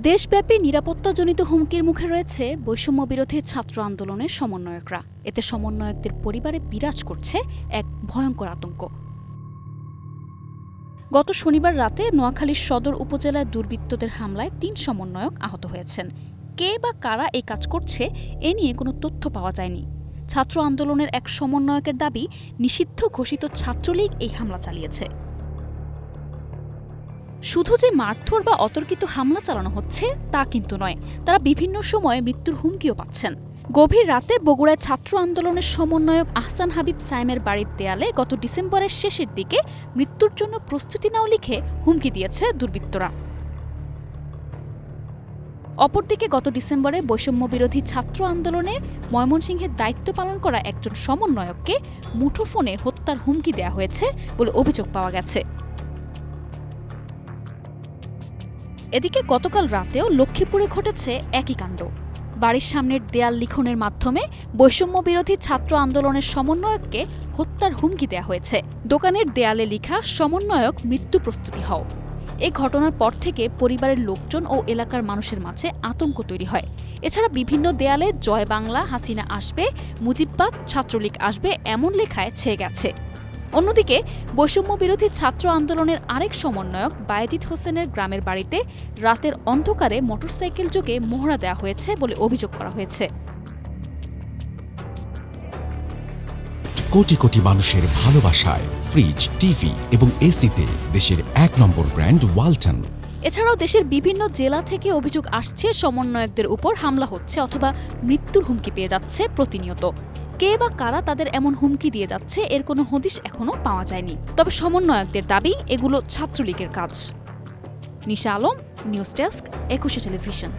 দেশব্যাপী নিরাপত্তাজনিত হুমকির মুখে রয়েছে বৈষম্য বিরোধী ছাত্র আন্দোলনের সমন্বয়করা। এতে সমন্বয়কদের পরিবারে বিরাজ করছে এক ভয়ঙ্কর আতঙ্ক। গত শনিবার রাতে নোয়াখালীর সদর উপজেলায় দুর্বৃত্তদের হামলায় ৩ সমন্বয়ক আহত হয়েছেন। কে বা কারা এই কাজ করছে এ নিয়ে কোনো তথ্য পাওয়া যায়নি। ছাত্র আন্দোলনের এক সমন্বয়কের দাবি, নিষিদ্ধ ঘোষিত ছাত্রলীগ এই হামলা চালিয়েছে। শুধু যে মারধর বা অতর্কিত হামলা চালানো হচ্ছে তা কিন্তু নয়, তারা বিভিন্ন সময়ে মৃত্যুর হুমকিও পাচ্ছেন। গভীর রাতে বগুড়ায় ছাত্র আন্দোলনের সমন্বয়ক আহসান হাবিব সাইমের বাড়ির দেয়ালে গত ডিসেম্বরের শেষের দিকে মৃত্যুর জন্য প্রস্তুতি নাও লিখে হুমকি দিয়েছে দুর্বৃত্তরা। অপরদিকে গত ডিসেম্বরে বৈষম্য বিরোধী ছাত্র আন্দোলনে ময়মনসিংহের দায়িত্ব পালন করা একজন সমন্বয়ককে মুঠোফোনে হত্যার হুমকি দেওয়া হয়েছে বলে অভিযোগ পাওয়া গেছে। এদিকে গতকাল রাতেও লক্ষ্মীপুরে ঘটেছে একই কাণ্ড। বাড়ির সামনের দেয়াল লিখনের মাধ্যমে বৈষম্য বিরোধী ছাত্র আন্দোলনের সমন্বয়ককে হত্যার হুমকি দেওয়া হয়েছে। দোকানের দেয়ালে লিখা সমন্বয়ক মৃত্যু প্রস্তুতি হও। এই ঘটনার পর থেকে পরিবারের লোকজন ও এলাকার মানুষের মাঝে আতঙ্ক তৈরি হয়। এছাড়া বিভিন্ন দেয়ালে জয় বাংলা, হাসিনা আসবে, মুজিববাদ, ছাত্রলীগ আসবে এমন লেখায় ছেয়ে গেছে। অন্যদিকে বৈষম্য বিরোধী ছাত্র আন্দোলনের আরেক সমন্বয়ক বায়েজিদ হোসেনের গ্রামের বাড়িতে রাতের অন্ধকারে মোটরসাইকেল যোগে মহড়া দেওয়া হয়েছে বলে অভিযোগ করা হয়েছে। কোটি কোটি মানুষের ভালোবাসায় ফ্রিজ, টিভি এবং এসিতে দেশের ১ নম্বর ব্র্যান্ড ওয়ালটন। এছাড়াও দেশের বিভিন্ন জেলা থেকে অভিযোগ আসছে সমন্বয়কদের উপর হামলা হচ্ছে অথবা মৃত্যুর হুমকি পেয়ে যাচ্ছে প্রতিনিয়ত। কে বা কারা তাদের এমন হুমকি দিয়ে যাচ্ছে এর কোনো হদিশ এখনো পাওয়া যায়নি। তবে সমন্বয়কদের দাবি এগুলো ছাত্রলীগের কাজ। নিশা আলম, নিউজ ডেস্ক, ২১ টেলিভিশন।